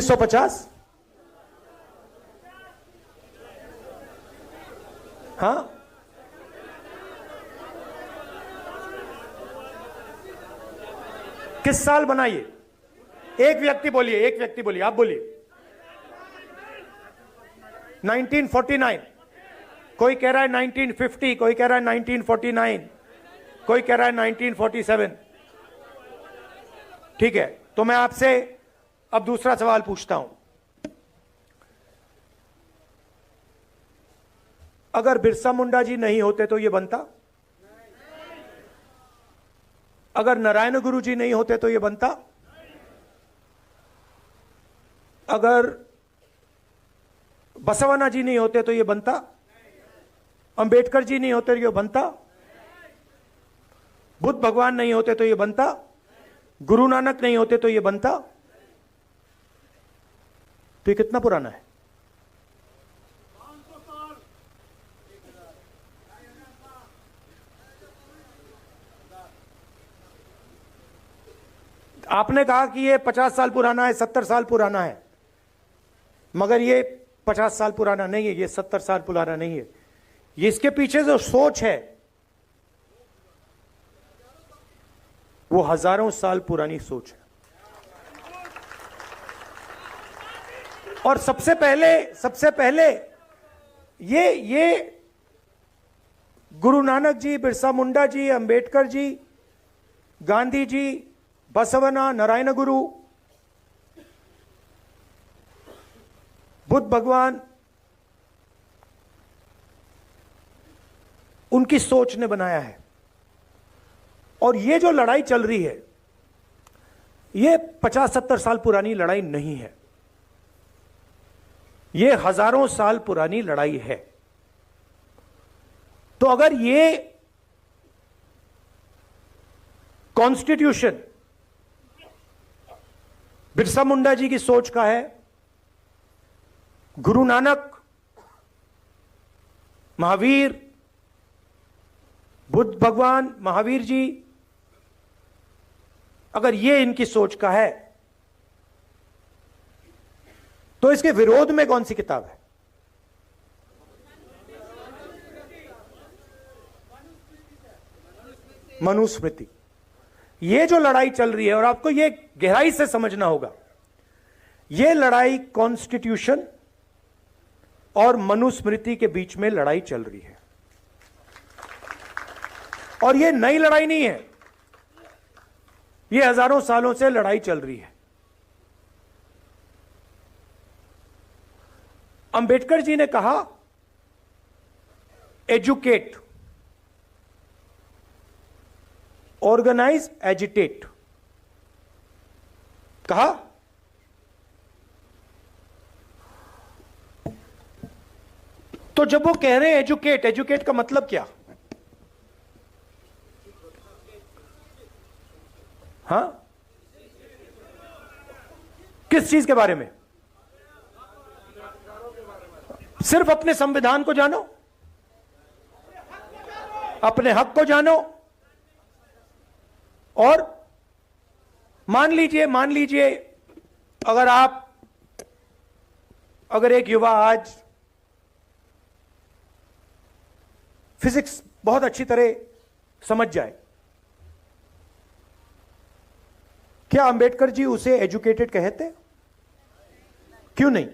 1950? हाँ, किस साल बना ये? एक व्यक्ति बोलिए, आप बोलिए। 1949, कोई कह रहा है 1950, कोई कह रहा है 1949, कोई कह रहा है 1947। ठीक है, तो मैं आपसे अब दूसरा सवाल पूछता हूं। अगर बिरसा मुंडा जी नहीं होते तो ये बनता? अगर नारायण गुरु जी नहीं होते तो ये बनता? अगर बसवना जी नहीं होते तो ये बनता? अंबेडकर जी नहीं होते तो ये बनता? बुद्ध भगवान नहीं होते तो ये बनता? गुरु नानक नहीं होते तो ये बनता? तो ये कितना पुराना है? आपने कहा कि ये 50 साल पुराना है, 70 साल पुराना है, मगर ये 50 साल पुराना नहीं है, ये 70 साल पुराना नहीं है। ये इसके पीछे जो सोच है वो हजारों साल पुरानी सोच है। और सबसे पहले ये गुरु नानक जी, बिरसा मुंडा जी, अंबेडकर जी, गांधी जी, बसवना, नारायण गुरु, बुद्ध भगवान, उनकी सोच ने बनाया है। और ये जो लड़ाई चल रही है ये 50-70 साल पुरानी लड़ाई नहीं है, ये हजारों साल पुरानी लड़ाई है। तो अगर ये कॉन्स्टिट्यूशन बिरसा मुंडा जी की सोच का है, गुरु नानक, महावीर, बुद्ध भगवान, महावीर जी, अगर ये इनकी सोच का है तो इसके विरोध में कौन सी किताब है? मनुस्मृति। ये जो लड़ाई चल रही है, और आपको ये गहराई से समझना होगा, ये लड़ाई कॉन्स्टिट्यूशन और मनुस्मृति के बीच में लड़ाई चल रही है। और ये नई लड़ाई नहीं है, ये हजारों सालों से लड़ाई चल रही है। अंबेडकर जी ने कहा एजुकेट, ऑर्गेनाइज, एजिटेट, कहा। तो जब वो कह रहे हैं एजुकेट, एजुकेट का मतलब क्या? हाँ, किस चीज के बारे में? सिर्फ अपने संविधान को जानो, अपने हक को जानो, और मान लीजिए अगर एक युवा आज फिजिक्स बहुत अच्छी तरह समझ जाए, क्या अंबेडकर जी उसे एजुकेटेड कहते? क्यों नहीं?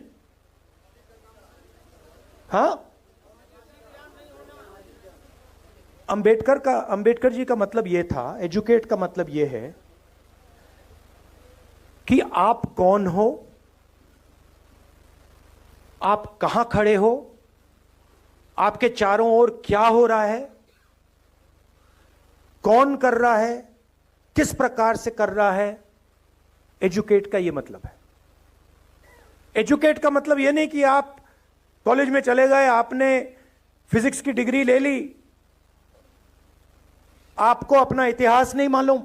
हाँ, अंबेडकर जी का मतलब यह था, एजुकेट का मतलब यह है कि आप कौन हो, आप कहां खड़े हो, आपके चारों ओर क्या हो रहा है, कौन कर रहा है, किस प्रकार से कर रहा है। एजुकेट का यह मतलब है। एजुकेट का मतलब यह नहीं कि आप कॉलेज में चले गए, आपने फिजिक्स की डिग्री ले ली, आपको अपना इतिहास नहीं मालूम,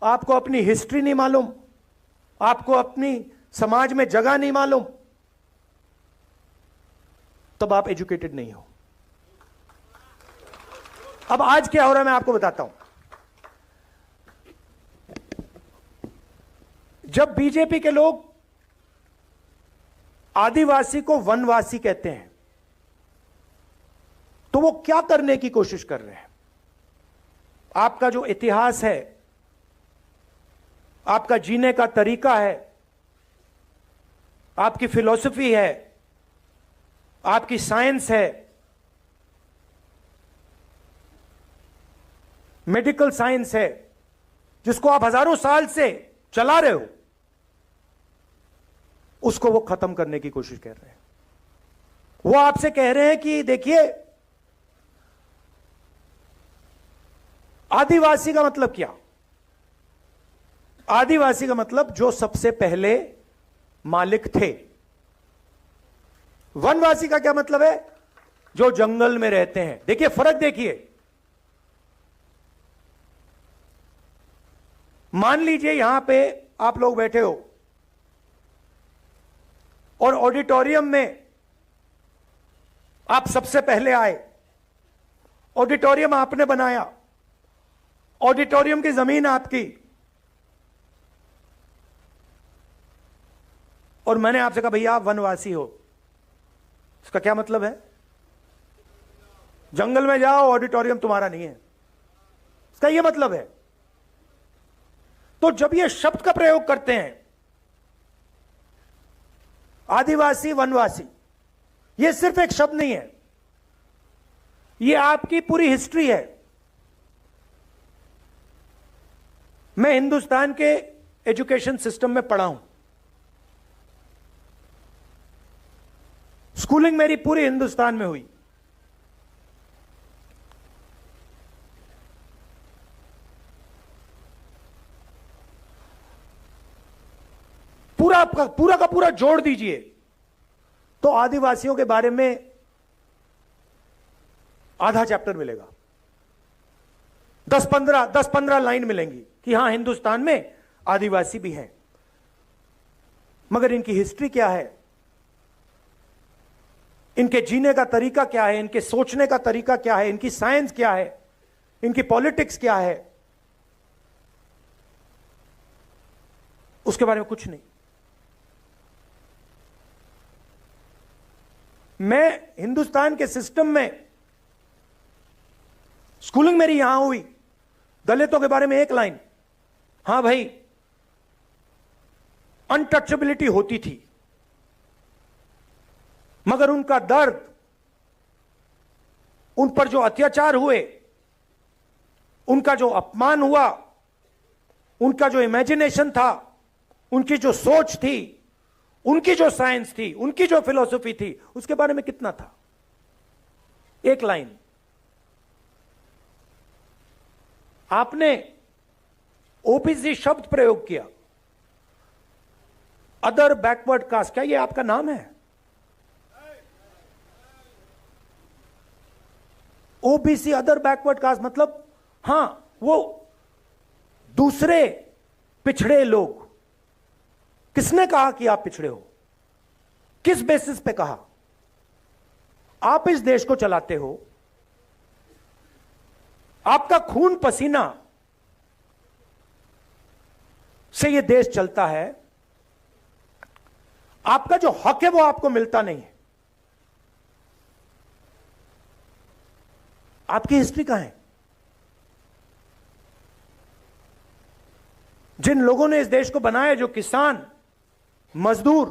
आपको अपनी हिस्ट्री नहीं मालूम, आपको अपनी समाज में जगह नहीं मालूम, तब आप एजुकेटेड नहीं हो। अब आज क्या हो रहा है मैं आपको बताता हूं। जब बीजेपी के लोग आदिवासी को वनवासी कहते हैं, तो वो क्या करने की कोशिश कर रहे हैं? आपका जो इतिहास है, आपका जीने का तरीका है, आपकी फिलॉसफी है, आपकी साइंस है, मेडिकल साइंस है, जिसको आप हजारों साल से चला रहे हो, उसको वो खत्म करने की कोशिश कर रहे हैं। वो आपसे कह रहे हैं कि देखिए, आदिवासी का मतलब क्या? आदिवासी का मतलब जो सबसे पहले मालिक थे। वनवासी का क्या मतलब है? जो जंगल में रहते हैं। देखिए फर्क, देखिए, मान लीजिए यहां पे आप लोग बैठे हो और ऑडिटोरियम में आप सबसे पहले आए। ऑडिटोरियम आपने बनाया, ऑडिटोरियम की जमीन आपकी, और मैंने आपसे कहा भैया आप वनवासी हो। इसका क्या मतलब है? जंगल में जाओ, ऑडिटोरियम तुम्हारा नहीं है, इसका यह मतलब है। तो जब ये शब्द का प्रयोग करते हैं आदिवासी वनवासी, ये सिर्फ एक शब्द नहीं है, ये आपकी पूरी हिस्ट्री है। मैं हिंदुस्तान के एजुकेशन सिस्टम में पढ़ा हूं, स्कूलिंग मेरी पूरी हिंदुस्तान में हुई। पूरा का पूरा जोड़ दीजिए तो आदिवासियों के बारे में आधा चैप्टर मिलेगा। 10-15 लाइन मिलेंगी कि हां हिंदुस्तान में आदिवासी भी हैं, मगर इनकी हिस्ट्री क्या है, इनके जीने का तरीका क्या है, इनके सोचने का तरीका क्या है, इनकी साइंस क्या है, इनकी पॉलिटिक्स क्या है, उसके बारे में कुछ नहीं। मैं हिंदुस्तान के सिस्टम में, स्कूलिंग मेरी यहां हुई, दलितों के बारे में एक लाइन, हां भाई अनटचेबिलिटी होती थी, मगर उनका दर्द, उन पर जो अत्याचार हुए, उनका जो अपमान हुआ, उनका जो इमेजिनेशन था, उनकी जो सोच थी, उनकी जो साइंस थी, उनकी जो फिलॉसफी थी, उसके बारे में कितना था? एक लाइन। आपने ओबीसी शब्द प्रयोग किया, अदर बैकवर्ड कास्ट, क्या ये आपका नाम है? ओबीसी अदर बैकवर्ड कास्ट मतलब, हां वो दूसरे पिछड़े लोग। किसने कहा कि आप पिछड़े हो? किस बेसिस पे कहा? आप इस देश को चलाते हो, आपका खून पसीना से यह देश चलता है, आपका जो हक है वो आपको मिलता नहीं है। आपकी हिस्ट्री कहां है? जिन लोगों ने इस देश को बनाया, जो किसान, मजदूर,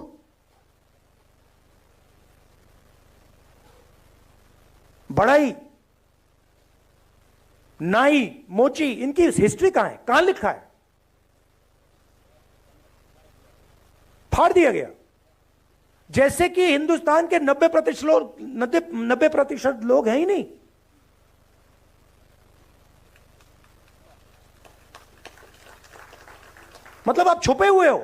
बढ़ई, नाई, मोची, इनकी हिस्ट्री कहां है? कहां लिखा है? फाड़ दिया गया। जैसे कि हिंदुस्तान के 90% लोग हैं ही नहीं। मतलब आप छुपे हुए हो।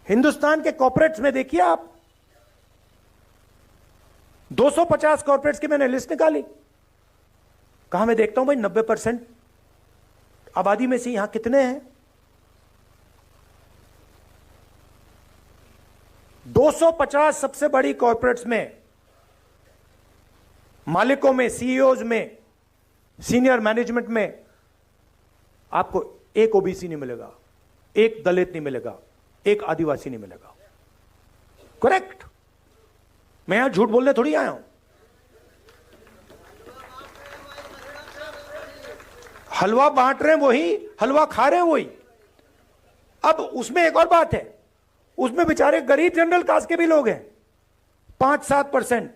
हिंदुस्तान के कॉर्पोरेट्स में देखिए आप, 250 कॉर्पोरेट्स की मैंने लिस्ट निकाली। कहां मैं देखता हूं भाई 90% आबादी में से यहां कितने हैं? 250 सबसे बड़ी कॉर्पोरेट्स में, मालिकों में, सीईओज में, सीनियर मैनेजमेंट में आपको एक ओबीसी नहीं मिलेगा। एक दलित नहीं मिलेगा, एक आदिवासी नहीं मिलेगा। करेक्ट? मैं यहां झूठ बोलने थोड़ी आया हूं। हलवा बांट रहे हैं वही, हलवा खा रहे हैं वही। अब उसमें एक और बात है, उसमें बेचारे गरीब जनरल कास्ट के भी लोग हैं 5-7%,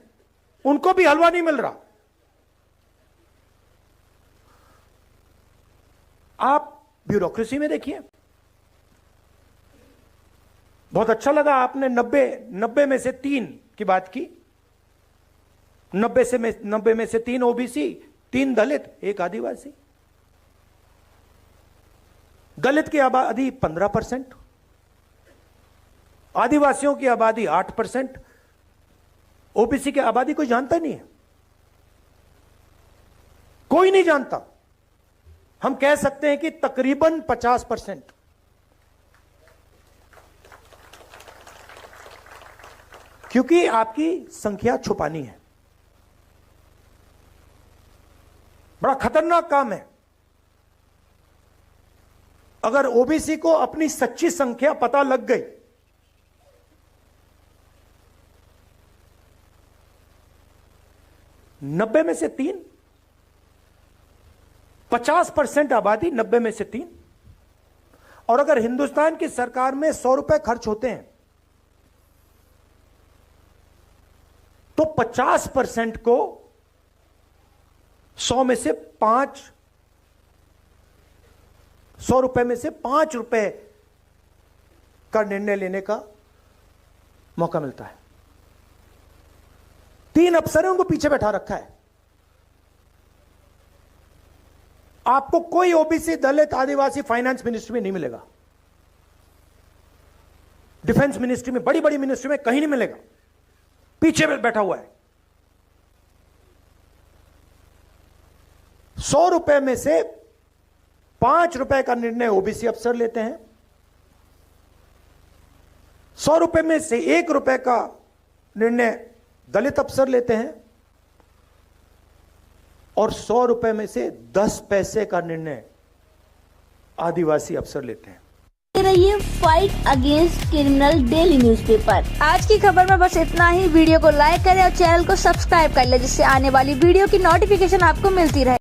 उनको भी हलवा नहीं मिल रहा। आप ब्यूरोक्रेसी में देखिए। बहुत अच्छा लगा आपने 90 में से 3 की बात की। 90 में से 3 ओबीसी, 3 दलित, 1 आदिवासी। दलित की आबादी 15%, आदिवासियों की आबादी 8%, ओबीसी की आबादी कोई जानता नहीं है, कोई नहीं जानता। हम कह सकते हैं कि तकरीबन 50%। क्योंकि आपकी संख्या छुपानी है। बड़ा खतरनाक काम है। अगर ओबीसी को अपनी सच्ची संख्या पता लग गई, नब्बे में से 3, 50% आबादी 90 में से 3। और अगर हिंदुस्तान की सरकार में 100 रुपए खर्च होते हैं तो 50% को 100 में से 100 रुपए में से 5 रुपए का निर्णय लेने का मौका मिलता है। 3 अफसरों को पीछे बैठा रखा है। आपको कोई ओबीसी, दलित, आदिवासी फाइनेंस मिनिस्ट्री में नहीं मिलेगा, डिफेंस मिनिस्ट्री में, बड़ी बड़ी मिनिस्ट्री में कहीं नहीं मिलेगा। पीछे बैठा हुआ है। 100 रुपए में से 5 रुपए का निर्णय ओबीसी अफसर लेते हैं, 100 रुपए में से 1 रुपए का निर्णय दलित अफसर लेते हैं और 100 रुपए में से 10 पैसे का निर्णय आदिवासी अफसर लेते हैं। रहिए fight against criminal daily newspaper. आज की खबर में बस इतना ही। वीडियो को लाइक करें और चैनल को सब्सक्राइब कर लें, जिससे आने वाली वीडियो की नोटिफिकेशन आपको मिलती रहे।